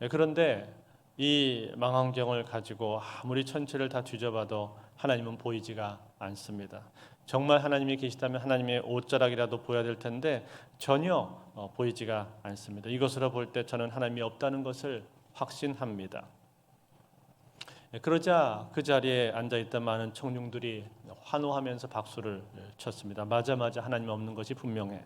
그런데 이 망원경을 가지고 아무리 천체를 다 뒤져봐도 하나님은 보이지가 않습니다. 정말 하나님이 계시다면 하나님의 옷자락이라도 보여야 될 텐데 전혀 보이지가 않습니다. 이것으로 볼 때 저는 하나님이 없다는 것을 확신합니다. 그러자 그 자리에 앉아있던 많은 청중들이 환호하면서 박수를 쳤습니다. 맞아 하나님 없는 것이 분명해.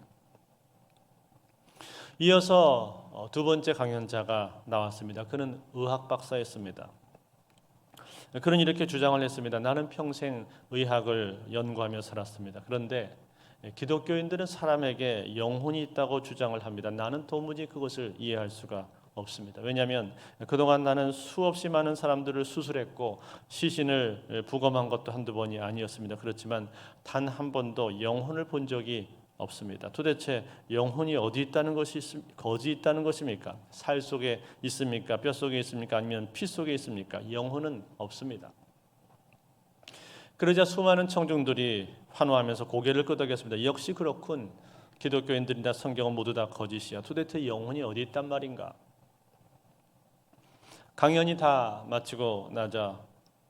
이어서 두 번째 강연자가 나왔습니다. 그는 의학 박사였습니다. 그는 이렇게 주장을 했습니다. 나는 평생 의학을 연구하며 살았습니다. 그런데 기독교인들은 사람에게 영혼이 있다고 주장을 합니다. 나는 도무지 그것을 이해할 수가 없습니다. 왜냐하면 그동안 나는 수없이 많은 사람들을 수술했고 시신을 부검한 것도 한두 번이 아니었습니다. 그렇지만 단 한 번도 영혼을 본 적이 없습니다. 도대체 영혼이 어디 있다는 것입니까? 살 속에 있습니까? 뼈 속에 있습니까? 아니면 피 속에 있습니까? 영혼은 없습니다. 그러자 수많은 청중들이 환호하면서 고개를 끄덕였습니다. 역시 그렇군. 기독교인들이나 성경은 모두 다 거짓이야. 도대체 영혼이 어디 있단 말인가? 강연이 다 마치고 나자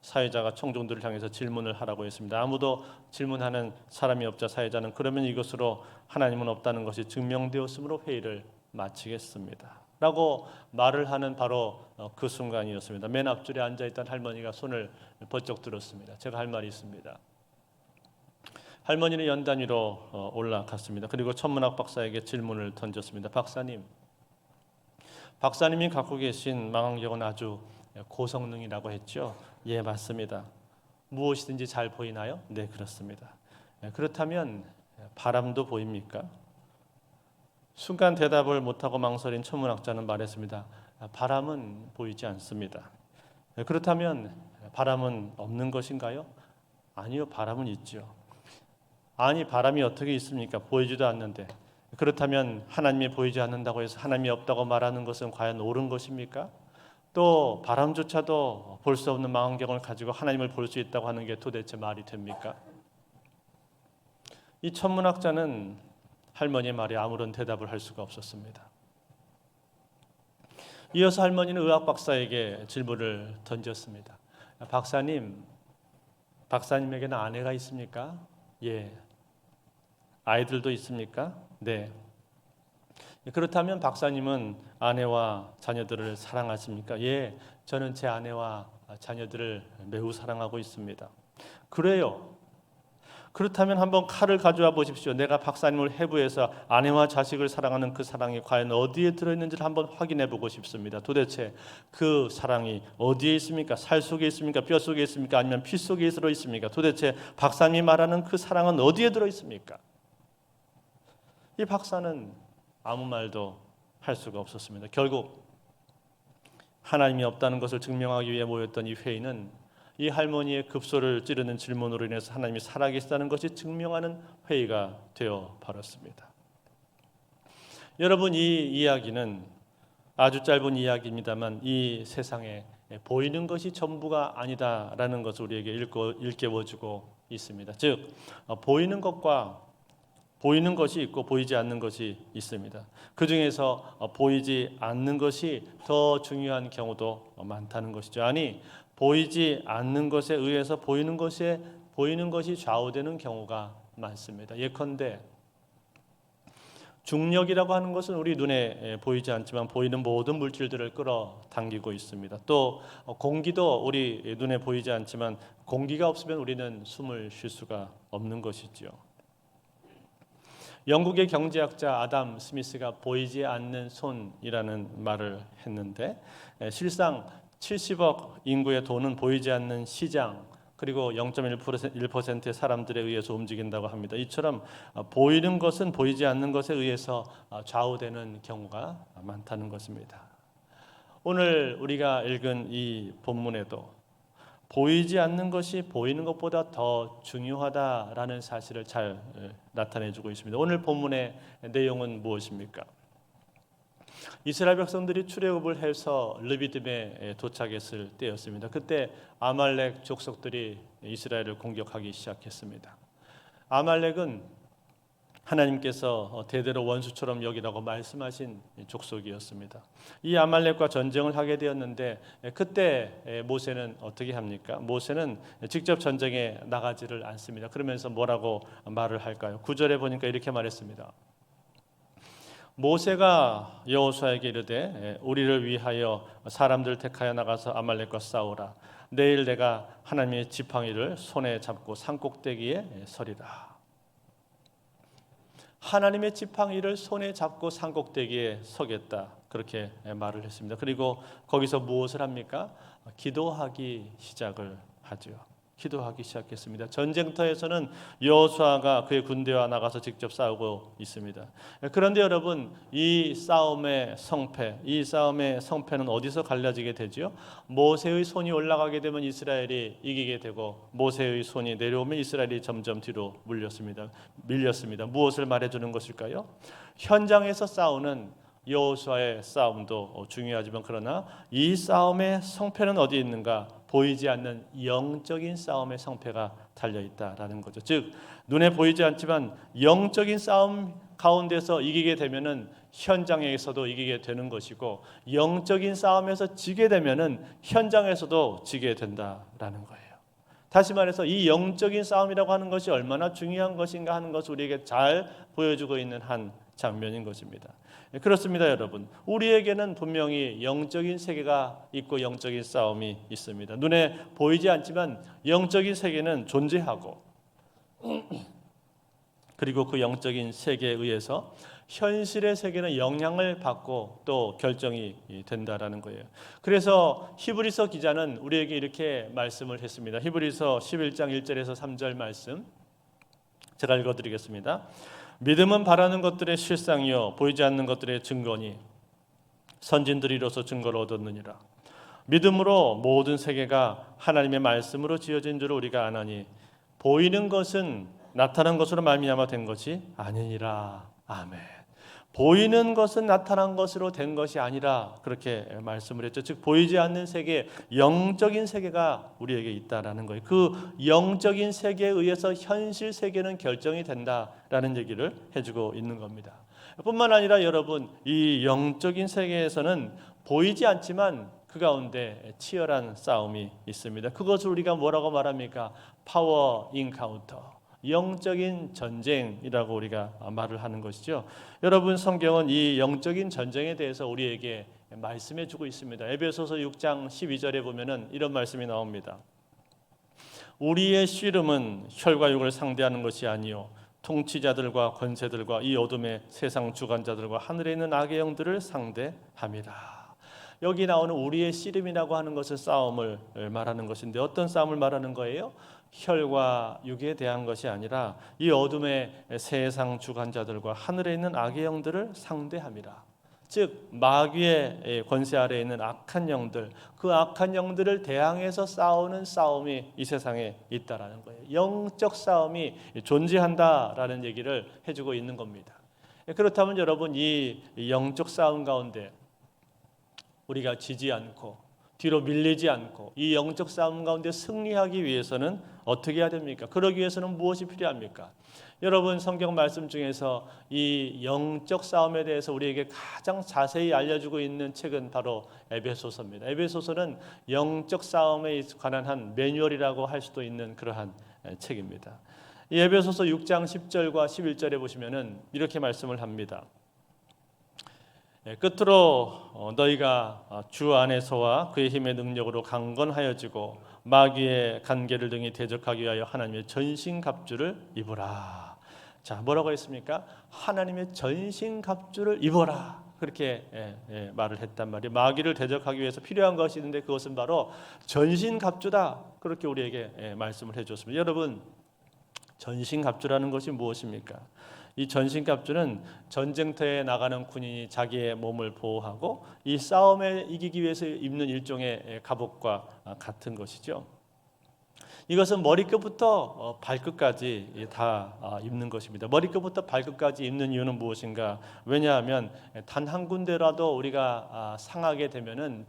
사회자가 청중들을 향해서 질문을 하라고 했습니다. 아무도 질문하는 사람이 없자 사회자는 그러면 이것으로 하나님은 없다는 것이 증명되었으므로 회의를 마치겠습니다. 라고 말을 하는 바로 그 순간이었습니다. 맨 앞줄에 앉아있던 할머니가 손을 번쩍 들었습니다. 제가 할 말이 있습니다. 할머니는 연단 위로 올라갔습니다. 그리고 천문학 박사에게 질문을 던졌습니다. 박사님이 갖고 계신 망원경은 아주 고성능이라고 했죠. 예, 맞습니다. 무엇이든지 잘 보이나요? 네, 그렇습니다. 그렇다면 바람도 보입니까? 순간 대답을 못하고 망설인 천문학자는 말했습니다. 바람은 보이지 않습니다. 그렇다면 바람은 없는 것인가요? 아니요, 바람은 있죠. 아니, 바람이 어떻게 있습니까? 보이지도 않는데. 그렇다면 하나님이 보이지 않는다고 해서 하나님이 없다고 말하는 것은 과연 옳은 것입니까? 또 바람조차도 볼 수 없는 망원경을 가지고 하나님을 볼 수 있다고 하는 게 도대체 말이 됩니까? 이 천문학자는 할머니의 말에 아무런 대답을 할 수가 없었습니다. 이어서 할머니는 의학 박사에게 질문을 던졌습니다. 박사님에게는 아내가 있습니까? 예. 아이들도 있습니까? 네. 그렇다면 박사님은 아내와 자녀들을 사랑하십니까? 예, 저는 제 아내와 자녀들을 매우 사랑하고 있습니다. 그래요. 그렇다면 한번 칼을 가져와 보십시오. 내가 박사님을 해부해서 아내와 자식을 사랑하는 그 사랑이 과연 어디에 들어있는지를 한번 확인해 보고 싶습니다. 도대체 그 사랑이 어디에 있습니까? 살 속에 있습니까? 뼈 속에 있습니까? 아니면 피 속에 들어있습니까? 도대체 박사님이 말하는 그 사랑은 어디에 들어있습니까? 이 박사는 아무 말도 할 수가 없었습니다. 결국 하나님이 없다는 것을 증명하기 위해 모였던 이 회의는 이 할머니의 급소를 찌르는 질문으로 인해서 하나님이 살아계시다는 것이 증명하는 회의가 되어 버렸습니다. 여러분, 이 이야기는 아주 짧은 이야기입니다만 이 세상에 보이는 것이 전부가 아니다라는 것을 우리에게 일깨워주고 있습니다. 즉, 보이는 것이 있고 보이지 않는 것이 있습니다. 그 중에서 보이지 않는 것이 더 중요한 경우도 많다는 것이죠. 아니, 보이지 않는 것에 의해서 보이는 것이 좌우되는 경우가 많습니다. 예컨대 중력이라고 하는 것은 우리 눈에 보이지 않지만 보이는 모든 물질들을 끌어당기고 있습니다. 또 공기도 우리 눈에 보이지 않지만 공기가 없으면 우리는 숨을 쉴 수가 없는 것이지요. 영국의 경제학자 아담 스미스가 보이지 않는 손이라는 말을 했는데 실상 70억 인구의 돈은 보이지 않는 시장 그리고 0.1%의 사람들에 의해서 움직인다고 합니다. 이처럼 보이는 것은 보이지 않는 것에 의해서 좌우되는 경우가 많다는 것입니다. 오늘 우리가 읽은 이 본문에도 보이지 않는 것이 보이는 것보다 더 중요하다라는 사실을 잘 나타내주고 있습니다. 오늘 본문의 내용은 무엇입니까? 이스라엘 백성들이 출애굽을 해서 르비딤에 도착했을 때였습니다. 그때 아말렉 족속들이 이스라엘을 공격하기 시작했습니다. 아말렉은 하나님께서 대대로 원수처럼 여기라고 말씀하신 족속이었습니다. 이 아말렉과 전쟁을 하게 되었는데 그때 모세는 어떻게 합니까? 모세는 직접 전쟁에 나가지를 않습니다. 그러면서 뭐라고 말을 할까요? 9절에 보니까 이렇게 말했습니다. 모세가 여호수아에게 이르되 우리를 위하여 사람들 택하여 나가서 아말렉과 싸우라. 내일 내가 하나님의 지팡이를 손에 잡고 산꼭대기에 서리라. 하나님의 지팡이를 손에 잡고 산꼭대기에 서겠다. 그렇게 말을 했습니다. 그리고 거기서 무엇을 합니까? 기도하기 시작을 하죠. 기도하기 시작했습니다. 전쟁터에서는 여호수아가 그의 군대와 나가서 직접 싸우고 있습니다. 그런데 여러분, 이 싸움의 성패는 어디서 갈라지게 되죠? 모세의 손이 올라가게 되면 이스라엘이 이기게 되고 모세의 손이 내려오면 이스라엘이 점점 뒤로 밀렸습니다. 무엇을 말해주는 것일까요? 현장에서 싸우는 여호수아의 싸움도 중요하지만 그러나 이 싸움의 성패는 어디에 있는가? 보이지 않는 영적인 싸움의 성패가 달려있다라는 거죠. 즉 눈에 보이지 않지만 영적인 싸움 가운데서 이기게 되면은 현장에서도 이기게 되는 것이고 영적인 싸움에서 지게 되면은 현장에서도 지게 된다라는 거예요. 다시 말해서 이 영적인 싸움이라고 하는 것이 얼마나 중요한 것인가 하는 것을 우리에게 잘 보여주고 있는 한 장면인 것입니다. 그렇습니다, 여러분. 우리에게는 분명히 영적인 세계가 있고 영적인 싸움이 있습니다. 눈에 보이지 않지만 영적인 세계는 존재하고 그리고 그 영적인 세계에 의해서 현실의 세계는 영향을 받고 또 결정이 된다라는 거예요. 그래서 히브리서 기자는 우리에게 이렇게 말씀을 했습니다. 히브리서 11장 1절에서 3절 말씀 제가 읽어드리겠습니다. 믿음은 바라는 것들의 실상이요 보이지 않는 것들의 증거니 선진들이 이로써 증거를 얻었느니라. 믿음으로 모든 세계가 하나님의 말씀으로 지어진 줄 우리가 아나니 보이는 것은 나타난 것으로 말미암아 된 것이 아니니라. 아멘. 보이는 것은 나타난 것으로 된 것이 아니라 그렇게 말씀을 했죠. 즉 보이지 않는 세계, 영적인 세계가 우리에게 있다라는 거예요. 그 영적인 세계에 의해서 현실 세계는 결정이 된다라는 얘기를 해주고 있는 겁니다. 뿐만 아니라 여러분, 이 영적인 세계에서는 보이지 않지만 그 가운데 치열한 싸움이 있습니다. 그것을 우리가 뭐라고 말합니까? 파워 인카운터. 영적인 전쟁이라고 우리가 말을 하는 것이죠. 여러분, 성경은 이 영적인 전쟁에 대해서 우리에게 말씀해 주고 있습니다. 에베소서 6장 12절에 보면은 이런 말씀이 나옵니다. 우리의 씨름은 혈과 육을 상대하는 것이 아니요 통치자들과 권세들과 이 어둠의 세상 주관자들과 하늘에 있는 악의 영들을 상대함이라. 여기 나오는 우리의 씨름이라고 하는 것은 싸움을 말하는 것인데 어떤 싸움을 말하는 거예요? 혈과 육에 대한 것이 아니라 이 어둠의 세상 주관자들과 하늘에 있는 악의 영들을 상대함이라. 즉 마귀의 권세 아래에 있는 악한 영들, 그 악한 영들을 대항해서 싸우는 싸움이 이 세상에 있다라는 거예요. 영적 싸움이 존재한다라는 얘기를 해주고 있는 겁니다. 그렇다면 여러분, 이 영적 싸움 가운데 우리가 지지 않고 뒤로 밀리지 않고 이 영적 싸움 가운데 승리하기 위해서는 어떻게 해야 됩니까? 그러기 위해서는 무엇이 필요합니까? 여러분, 성경 말씀 중에서 이 영적 싸움에 대해서 우리에게 가장 자세히 알려주고 있는 책은 바로 에베소서입니다. 에베소서는 영적 싸움에 관한 한 매뉴얼이라고 할 수도 있는 그러한 책입니다. 이 에베소서 6장 10절과 11절에 보시면은 이렇게 말씀을 합니다. 끝으로 너희가 주 안에서와 그의 힘의 능력으로 강건하여지고 마귀의 간계를 등이 대적하기 위하여 하나님의 전신갑주를 입어라. 자, 뭐라고 했습니까? 하나님의 전신갑주를 입어라. 그렇게 말을 했단 말이에요. 마귀를 대적하기 위해서 필요한 것이 있는데 그것은 바로 전신갑주다. 그렇게 우리에게 말씀을 해줬습니다. 여러분, 전신갑주라는 것이 무엇입니까? 이 전신갑주는 전쟁터에 나가는 군인이 자기의 몸을 보호하고 이 싸움에 이기기 위해서 입는 일종의 갑옷과 같은 것이죠. 이것은 머리끝부터 발끝까지 다 입는 것입니다. 머리끝부터 발끝까지 입는 이유는 무엇인가? 왜냐하면 단 한 군데라도 우리가 상하게 되면은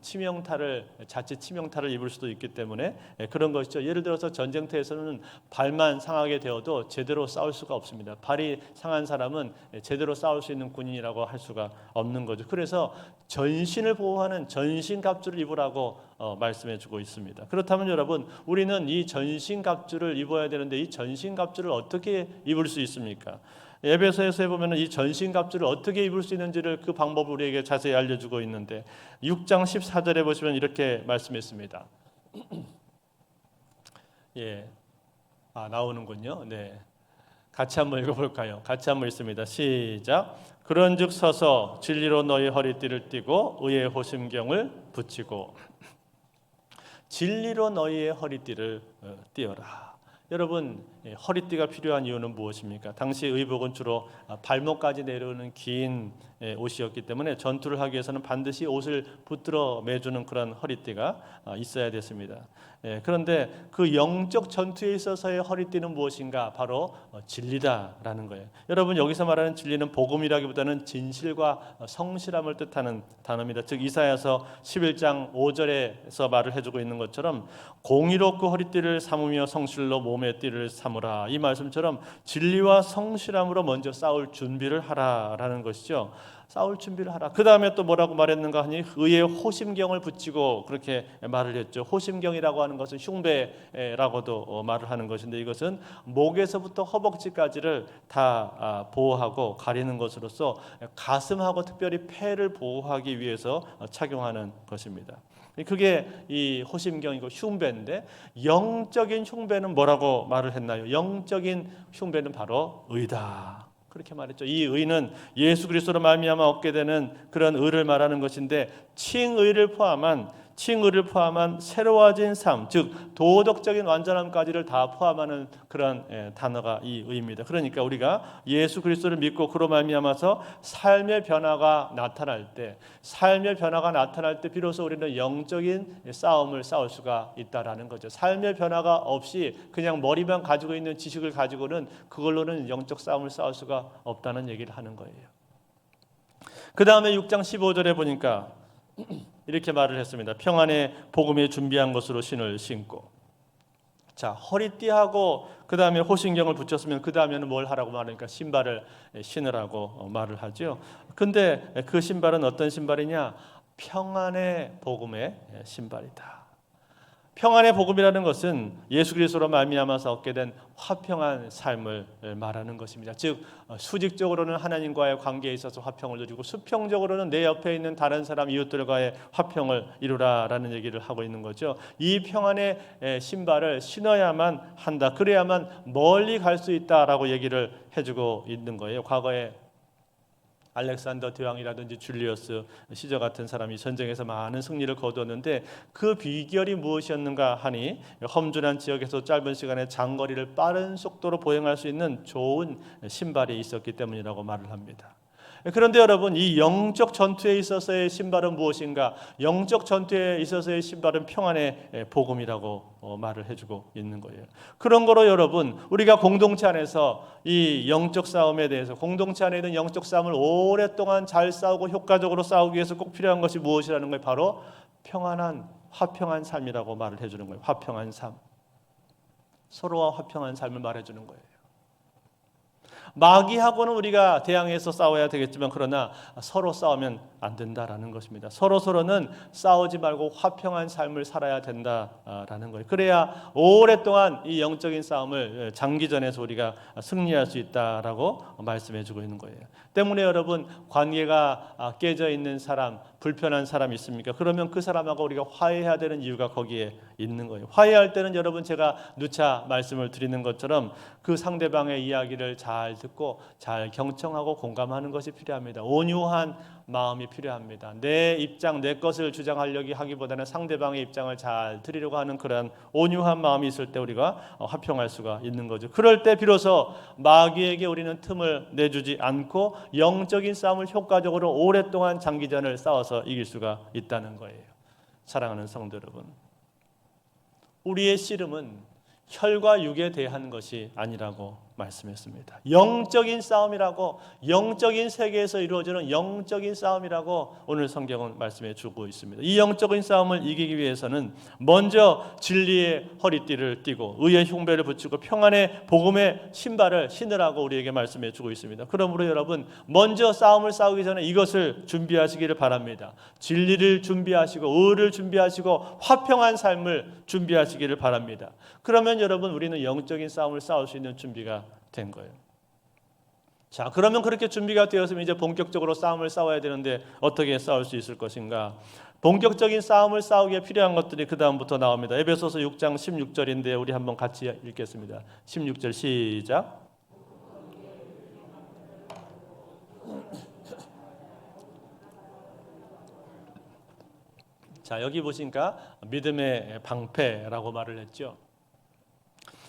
자칫 치명타를 입을 수도 있기 때문에 그런 것이죠. 예를 들어서 전쟁터에서는 발만 상하게 되어도 제대로 싸울 수가 없습니다. 발이 상한 사람은 제대로 싸울 수 있는 군인이라고 할 수가 없는 거죠. 그래서 전신을 보호하는 전신갑주를 입으라고 말씀해주고 있습니다. 그렇다면 여러분, 우리는 이 전신갑주를 입어야 되는데 이 전신갑주를 어떻게 입을 수 있습니까? 에베소에서 보면 이 전신갑주를 어떻게 입을 수 있는지를 그 방법을 우리에게 자세히 알려주고 있는데 6장 14절에 보시면 이렇게 말씀했습니다. 예, 나오는군요. 네, 같이 한번 읽어볼까요? 같이 한번 읽습니다. 시작. 그런즉 서서 진리로 너희 허리띠를 띠고 의의 호심경을 붙이고. 진리로 너희의 허리띠를 띠어라. 여러분, 허리띠가 필요한 이유는 무엇입니까? 당시 의복은 주로 발목까지 내려오는 긴 옷이었기 때문에 전투를 하기 위해서는 반드시 옷을 붙들어 매주는 그런 허리띠가 있어야 됐습니다. 그런데 그 영적 전투에 있어서의 허리띠는 무엇인가? 바로 진리다라는 거예요. 여러분, 여기서 말하는 진리는 복음이라기보다는 진실과 성실함을 뜻하는 단어입니다. 즉 이사야서 11장 5절에서 말을 해주고 있는 것처럼 공의롭고 허리띠를 삼으며 성실로 몸의 띠를 삼으라. 이 말씀처럼 진리와 성실함으로 먼저 싸울 준비를 하라라는 것이죠. 싸울 준비를 하라. 그 다음에 또 뭐라고 말했는가 하니 의의 호심경을 붙이고 그렇게 말을 했죠. 호심경이라고 하는 것은 흉배라고도 말을 하는 것인데 이것은 목에서부터 허벅지까지를 다 보호하고 가리는 것으로서 가슴하고 특별히 폐를 보호하기 위해서 착용하는 것입니다. 그게 이 호심경이고 흉배인데 영적인 흉배는 뭐라고 말을 했나요? 영적인 흉배는 바로 의다. 그렇게 말했죠. 이 의는 예수 그리스도로 말미암아 얻게 되는 그런 의를 말하는 것인데 칭의를 포함한 새로워진 삶, 즉 도덕적인 완전함까지를 다 포함하는 그런 단어가 이 의입니다. 그러니까 우리가 예수 그리스도를 믿고 그로 말미암아서 삶의 변화가 나타날 때 비로소 우리는 영적인 싸움을 싸울 수가 있다라는 거죠. 삶의 변화가 없이 그냥 머리만 가지고 있는 지식을 가지고는 그걸로는 영적 싸움을 싸울 수가 없다는 얘기를 하는 거예요. 그 다음에 6장 15절에 보니까 이렇게 말을 했습니다. 평안의 복음에 준비한 것으로 신을 신고. 자, 허리띠하고 그 다음에 호심경을 붙였으면 그 다음에는 뭘 하라고 말하니까 신발을 신으라고 말을 하죠. 근데 그 신발은 어떤 신발이냐? 평안의 복음의 신발이다. 평안의 복음이라는 것은 예수 그리스도로 말미암아서 얻게 된 화평한 삶을 말하는 것입니다. 즉 수직적으로는 하나님과의 관계에 있어서 화평을 누리고 수평적으로는 내 옆에 있는 다른 사람 이웃들과의 화평을 이루라라는 얘기를 하고 있는 거죠. 이 평안의 신발을 신어야만 한다. 그래야만 멀리 갈 수 있다라고 얘기를 해주고 있는 거예요. 과거에 알렉산더 대왕이라든지 줄리어스 시저 같은 사람이 전쟁에서 많은 승리를 거두었는데 그 비결이 무엇이었는가 하니 험준한 지역에서 짧은 시간에 장거리를 빠른 속도로 보행할 수 있는 좋은 신발이 있었기 때문이라고 말을 합니다. 그런데 여러분, 이 영적 전투에 있어서의 신발은 무엇인가? 영적 전투에 있어서의 신발은 평안의 복음이라고 말을 해주고 있는 거예요. 그런 거로 여러분, 우리가 공동체 안에서 이 영적 싸움에 대해서 공동체 안에 있는 영적 싸움을 오랫동안 잘 싸우고 효과적으로 싸우기 위해서 꼭 필요한 것이 무엇이라는 거예요? 바로 평안한 화평한 삶이라고 말을 해주는 거예요. 화평한 삶. 서로와 화평한 삶을 말해주는 거예요. 마귀하고는 우리가 대항해서 싸워야 되겠지만 그러나 서로 싸우면 안 된다라는 것입니다. 서로는 싸우지 말고 화평한 삶을 살아야 된다라는 거예요. 그래야 오랫동안 이 영적인 싸움을 장기전에서 우리가 승리할 수 있다라고 말씀해 주고 있는 거예요. 때문에 여러분, 관계가 깨져 있는 사람, 불편한 사람이 있습니까? 그러면 그 사람하고 우리가 화해해야 되는 이유가 거기에 있는 거예요. 화해할 때는 여러분, 제가 누차 말씀을 드리는 것처럼 그 상대방의 이야기를 잘 듣고 잘 경청하고 공감하는 것이 필요합니다. 온유한 마음이 필요합니다. 내 입장, 내 것을 주장하려고 하기보다는 상대방의 입장을 잘 들으려고 하는 그런 온유한 마음이 있을 때 우리가 화평할 수가 있는 거죠. 그럴 때 비로소 마귀에게 우리는 틈을 내주지 않고 영적인 싸움을 효과적으로 오랫동안 장기전을 싸워서 이길 수가 있다는 거예요. 사랑하는 성도 여러분, 우리의 씨름은 혈과 육에 대한 것이 아니라고 말씀했습니다. 영적인 싸움이라고, 영적인 세계에서 이루어지는 영적인 싸움이라고 오늘 성경은 말씀해 주고 있습니다. 이 영적인 싸움을 이기기 위해서는 먼저 진리의 허리띠를 띠고 의의 흉배를 붙이고 평안의 복음의 신발을 신으라고 우리에게 말씀해 주고 있습니다. 그러므로 여러분, 먼저 싸움을 싸우기 전에 이것을 준비하시기를 바랍니다. 진리를 준비하시고 의를 준비하시고 화평한 삶을 준비하시기를 바랍니다. 그러면 여러분, 우리는 영적인 싸움을 싸울 수 있는 준비가 된 거예요. 자, 그러면 그렇게 준비가 되었으면 이제 본격적으로 싸움을 싸워야 되는데 어떻게 싸울 수 있을 것인가? 본격적인 싸움을 싸우기에 필요한 것들이 그 다음부터 나옵니다. 에베소서 6장 16절인데 우리 한번 같이 읽겠습니다. 16절 시작. 자, 여기 보시니까 믿음의 방패라고 말을 했죠.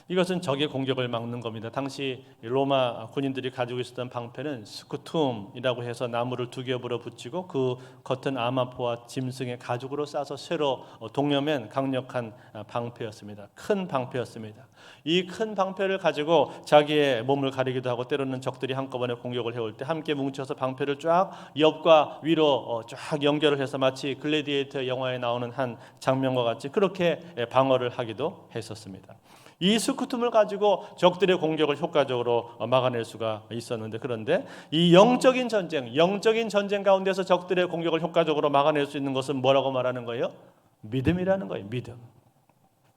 이것은 적의 공격을 막는 겁니다. 당시 로마 군인들이 가지고 있었던 방패는 스쿠툼이라고 해서 나무를 두 겹으로 붙이고 그 겉은 아마포와 짐승의 가죽으로 싸서 쇠로 동여맨 강력한 방패였습니다. 큰 방패였습니다. 이 큰 방패를 가지고 자기의 몸을 가리기도 하고 때로는 적들이 한꺼번에 공격을 해올 때 함께 뭉쳐서 방패를 쫙 옆과 위로 쫙 연결을 해서 마치 글래디에이터 영화에 나오는 한 장면과 같이 그렇게 방어를 하기도 했었습니다. 이 스쿠툼을 가지고 적들의 공격을 효과적으로 막아낼 수가 있었는데, 그런데 이 영적인 전쟁 가운데서 적들의 공격을 효과적으로 막아낼 수 있는 것은 뭐라고 말하는 거예요? 믿음이라는 거예요.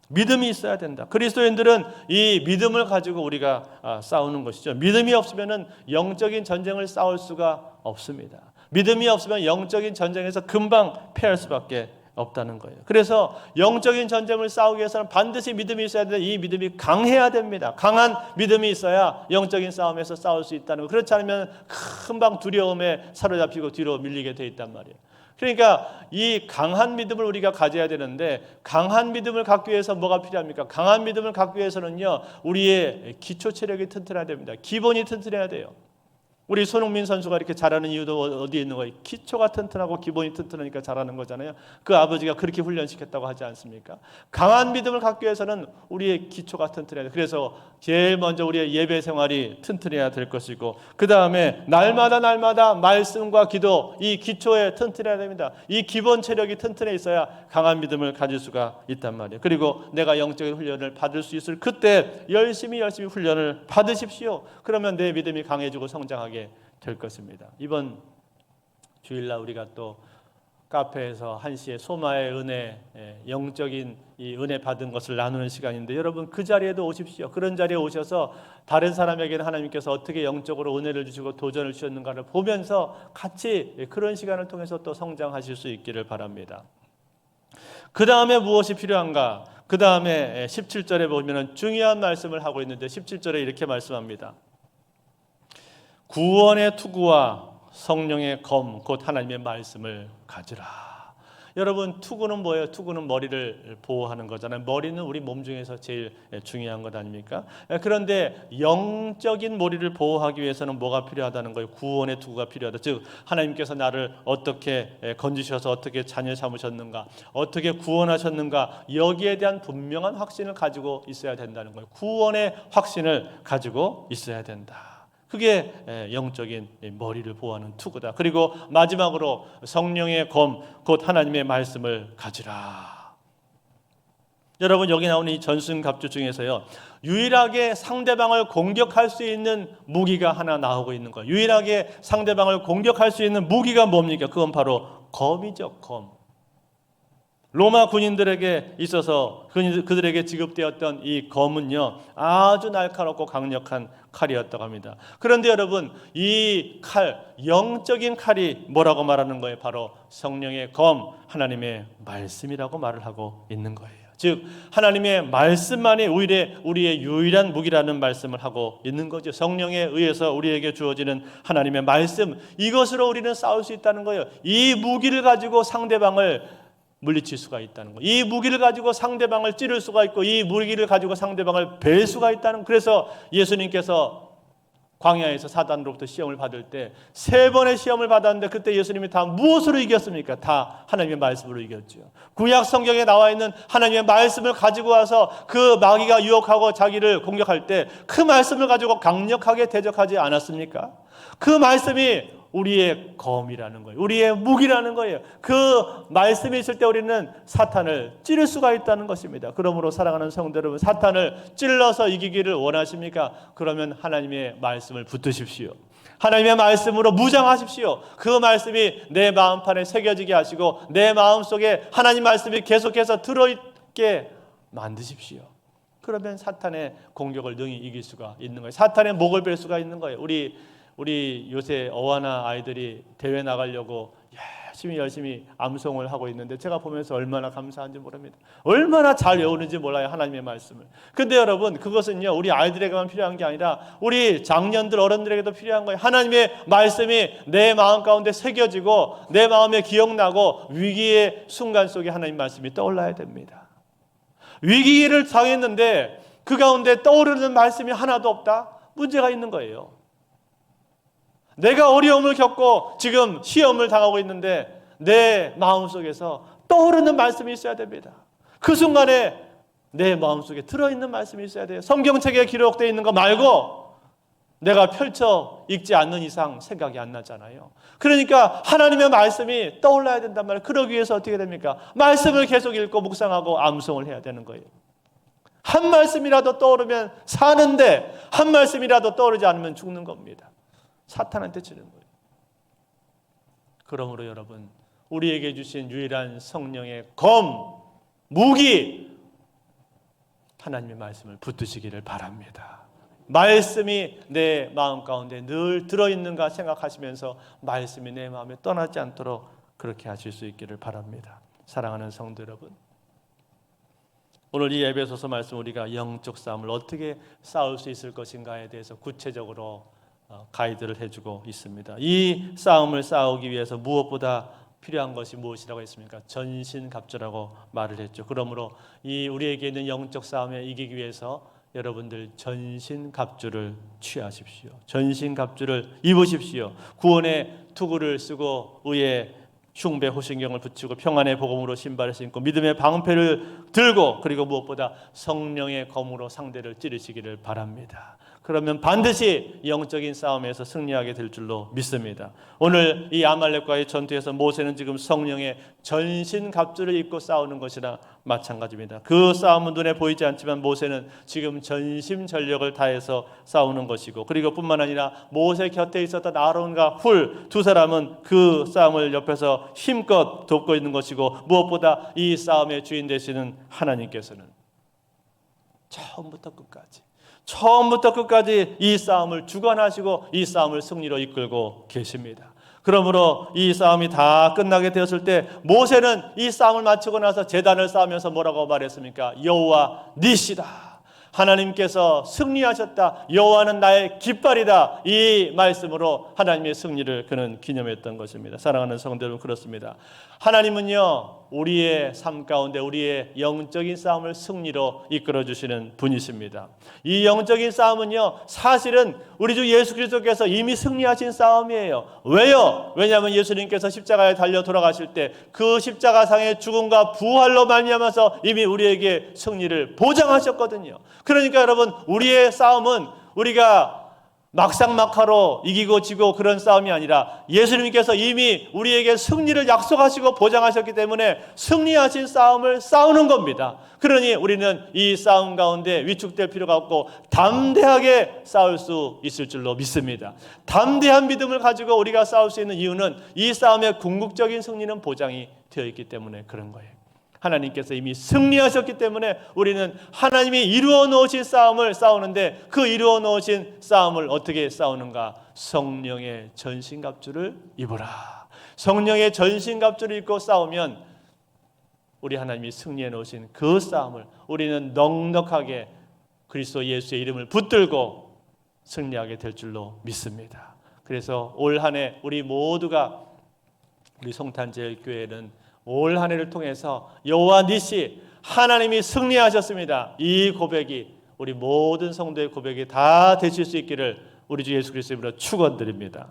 믿음이 있어야 된다. 그리스도인들은 이 믿음을 가지고 우리가 싸우는 것이죠. 믿음이 없으면 영적인 전쟁을 싸울 수가 없습니다. 믿음이 없으면 영적인 전쟁에서 금방 패할 수밖에 없다는 거예요. 그래서 영적인 전쟁을 싸우기 위해서는 반드시 믿음이 있어야 되는데 이 믿음이 강해야 됩니다. 강한 믿음이 있어야 영적인 싸움에서 싸울 수 있다는 거예요. 그렇지 않으면 금방 두려움에 사로잡히고 뒤로 밀리게 돼 있단 말이에요. 그러니까 이 강한 믿음을 우리가 가져야 되는데, 강한 믿음을 갖기 위해서 뭐가 필요합니까? 강한 믿음을 갖기 위해서는요, 우리의 기초 체력이 튼튼해야 됩니다. 기본이 튼튼해야 돼요. 우리 손흥민 선수가 이렇게 잘하는 이유도 어디에 있는 거예요? 기초가 튼튼하고 기본이 튼튼하니까 잘하는 거잖아요. 그 아버지가 그렇게 훈련시켰다고 하지 않습니까? 강한 믿음을 갖기 위해서는 우리의 기초가 튼튼해야 돼요. 그래서 제일 먼저 우리의 예배 생활이 튼튼해야 될 것이고, 그 다음에 날마다 말씀과 기도, 이 기초에 튼튼해야 됩니다. 이 기본 체력이 튼튼해 있어야 강한 믿음을 가질 수가 있단 말이에요. 그리고 내가 영적인 훈련을 받을 수 있을 그때 열심히 훈련을 받으십시오. 그러면 내 믿음이 강해지고 성장하게 될 것입니다. 이번 주일날 우리가 또 카페에서 1시에 소마의 은혜, 영적인 이 은혜 받은 것을 나누는 시간인데, 여러분 그 자리에도 오십시오. 그런 자리에 오셔서 다른 사람에게는 하나님께서 어떻게 영적으로 은혜를 주시고 도전을 주셨는가를 보면서 같이 그런 시간을 통해서 또 성장하실 수 있기를 바랍니다. 그 다음에 무엇이 필요한가? 그 다음에 17절에 보면 중요한 말씀을 하고 있는데 17절에 이렇게 말씀합니다. 구원의 투구와 성령의 검 곧 하나님의 말씀을 가지라. 여러분, 투구는 뭐예요? 투구는 머리를 보호하는 거잖아요. 머리는 우리 몸 중에서 제일 중요한 것 아닙니까? 그런데 영적인 머리를 보호하기 위해서는 뭐가 필요하다는 거예요? 구원의 투구가 필요하다. 즉 하나님께서 나를 어떻게 건지셔서 어떻게 자녀 삼으셨는가, 어떻게 구원하셨는가, 여기에 대한 분명한 확신을 가지고 있어야 된다는 거예요. 구원의 확신을 가지고 있어야 된다. 그게 영적인 머리를 보호하는 투구다. 그리고 마지막으로 성령의 검 곧 하나님의 말씀을 가지라. 여러분, 여기 나오는 이 전승갑주 중에서요, 유일하게 상대방을 공격할 수 있는 무기가 하나 나오고 있는 거예요. 유일하게 상대방을 공격할 수 있는 무기가 뭡니까? 그건 바로 검이죠. 검. 로마 군인들에게 있어서 그들에게 지급되었던 이 검은요, 아주 날카롭고 강력한 칼이었다고 합니다. 그런데 여러분, 이 칼, 영적인 칼이 뭐라고 말하는 거예요? 바로 성령의 검, 하나님의 말씀이라고 말을 하고 있는 거예요. 즉 하나님의 말씀만이 우리의 유일한 무기라는 말씀을 하고 있는 거죠. 성령에 의해서 우리에게 주어지는 하나님의 말씀, 이것으로 우리는 싸울 수 있다는 거예요. 이 무기를 가지고 상대방을 물리칠 수가 있다는 거예요. 이 무기를 가지고 상대방을 찌를 수가 있고, 이 무기를 가지고 상대방을 벨 수가 있다는 거예요. 그래서 예수님께서 광야에서 사단으로부터 시험을 받을 때 3번의 시험을 받았는데 그때 예수님이 다 무엇으로 이겼습니까? 다 하나님의 말씀으로 이겼죠. 구약 성경에 나와 있는 하나님의 말씀을 가지고 와서 그 마귀가 유혹하고 자기를 공격할 때 그 말씀을 가지고 강력하게 대적하지 않았습니까? 그 말씀이 우리의 검이라는 거예요. 우리의 무기라는 거예요. 그 말씀이 있을 때 우리는 사탄을 찌를 수가 있다는 것입니다. 그러므로 사랑하는 성도 여러분, 사탄을 찔러서 이기기를 원하십니까? 그러면 하나님의 말씀을 붙드십시오. 하나님의 말씀으로 무장하십시오. 그 말씀이 내 마음판에 새겨지게 하시고 내 마음속에 하나님 말씀이 계속해서 들어있게 만드십시오. 그러면 사탄의 공격을 능히 이길 수가 있는 거예요. 사탄의 목을 벨 수가 있는 거예요. 우리 요새 어와나 아이들이 대회 나가려고 열심히 암송을 하고 있는데 제가 보면서 얼마나 감사한지 모릅니다. 얼마나 잘 외우는지 몰라요, 하나님의 말씀을. 근데 여러분, 그것은요 우리 아이들에게만 필요한 게 아니라 우리 장년들 어른들에게도 필요한 거예요. 하나님의 말씀이 내 마음 가운데 새겨지고 내 마음에 기억나고 위기의 순간 속에 하나님 말씀이 떠올라야 됩니다. 위기를 당했는데 그 가운데 떠오르는 말씀이 하나도 없다? 문제가 있는 거예요. 내가 어려움을 겪고 지금 시험을 당하고 있는데 내 마음속에서 떠오르는 말씀이 있어야 됩니다. 그 순간에 내 마음속에 들어있는 말씀이 있어야 돼요. 성경책에 기록되어 있는 거 말고 내가 펼쳐 읽지 않는 이상 생각이 안 나잖아요. 그러니까 하나님의 말씀이 떠올라야 된단 말이에요. 그러기 위해서 어떻게 됩니까? 말씀을 계속 읽고 묵상하고 암송을 해야 되는 거예요. 한 말씀이라도 떠오르면 사는데 한 말씀이라도 떠오르지 않으면 죽는 겁니다. 사탄한테 지는 거예요. 그러므로 여러분, 우리에게 주신 유일한 성령의 검, 무기, 하나님의 말씀을 붙드시기를 바랍니다. 말씀이 내 마음 가운데 늘 들어있는가 생각하시면서 말씀이 내 마음에 떠나지 않도록 그렇게 하실 수 있기를 바랍니다. 사랑하는 성도 여러분, 오늘 이 에베소서 말씀 우리가 영적 싸움을 어떻게 싸울 수 있을 것인가에 대해서 구체적으로 가이드를 해주고 있습니다. 이 싸움을 싸우기 위해서 무엇보다 필요한 것이 무엇이라고 했습니까? 전신갑주라고 말을 했죠. 그러므로 이 우리에게 있는 영적 싸움에 이기기 위해서 여러분들 전신갑주를 취하십시오. 전신갑주를 입으십시오. 구원의 투구를 쓰고 의의 흉배 호신경을 붙이고 평안의 복음으로 신발을 신고 믿음의 방패를 들고 그리고 무엇보다 성령의 검으로 상대를 찌르시기를 바랍니다. 그러면 반드시 영적인 싸움에서 승리하게 될 줄로 믿습니다. 오늘 이 아말렉과의 전투에서 모세는 지금 성령의 전신갑주를 입고 싸우는 것이나 마찬가지입니다. 그 싸움은 눈에 보이지 않지만 모세는 지금 전심전력을 다해서 싸우는 것이고, 그리고 뿐만 아니라 모세 곁에 있었던 아론과 훌 두 사람은 그 싸움을 옆에서 힘껏 돕고 있는 것이고, 무엇보다 이 싸움의 주인 되시는 하나님께서는 처음부터 끝까지 이 싸움을 주관하시고 이 싸움을 승리로 이끌고 계십니다. 그러므로 이 싸움이 다 끝나게 되었을 때 모세는 이 싸움을 마치고 나서 제단을 쌓으면서 뭐라고 말했습니까? 여호와 니시다. 하나님께서 승리하셨다. 여호와는 나의 깃발이다. 이 말씀으로 하나님의 승리를 그는 기념했던 것입니다. 사랑하는 성도 여러분, 그렇습니다. 하나님은요, 우리의 삶 가운데 우리의 영적인 싸움을 승리로 이끌어 주시는 분이십니다. 이 영적인 싸움은요, 사실은 우리 주 예수 그리스도께서 이미 승리하신 싸움이에요. 왜요? 왜냐하면 예수님께서 십자가에 달려 돌아가실 때 그 십자가상의 죽음과 부활로 말미암아서 이미 우리에게 승리를 보장하셨거든요. 그러니까 여러분, 우리의 싸움은 우리가 막상막하로 이기고 지고 그런 싸움이 아니라 예수님께서 이미 우리에게 승리를 약속하시고 보장하셨기 때문에 승리하신 싸움을 싸우는 겁니다. 그러니 우리는 이 싸움 가운데 위축될 필요가 없고 담대하게 싸울 수 있을 줄로 믿습니다. 담대한 믿음을 가지고 우리가 싸울 수 있는 이유는 이 싸움의 궁극적인 승리는 보장이 되어 있기 때문에 그런 거예요. 하나님께서 이미 승리하셨기 때문에 우리는 하나님이 이루어 놓으신 싸움을 싸우는데, 그 이루어 놓으신 싸움을 어떻게 싸우는가? 성령의 전신갑주를 입으라. 성령의 전신갑주를 입고 싸우면 우리 하나님이 승리해 놓으신 그 싸움을 우리는 넉넉하게 그리스도 예수의 이름을 붙들고 승리하게 될 줄로 믿습니다. 그래서 올 한 해 우리 모두가, 우리 송탄제일교회는 올 한 해를 통해서 여호와 니시, 하나님이 승리하셨습니다. 이 고백이 우리 모든 성도의 고백이 다 되실 수 있기를 우리 주 예수 그리스도의 이름으로 축원드립니다.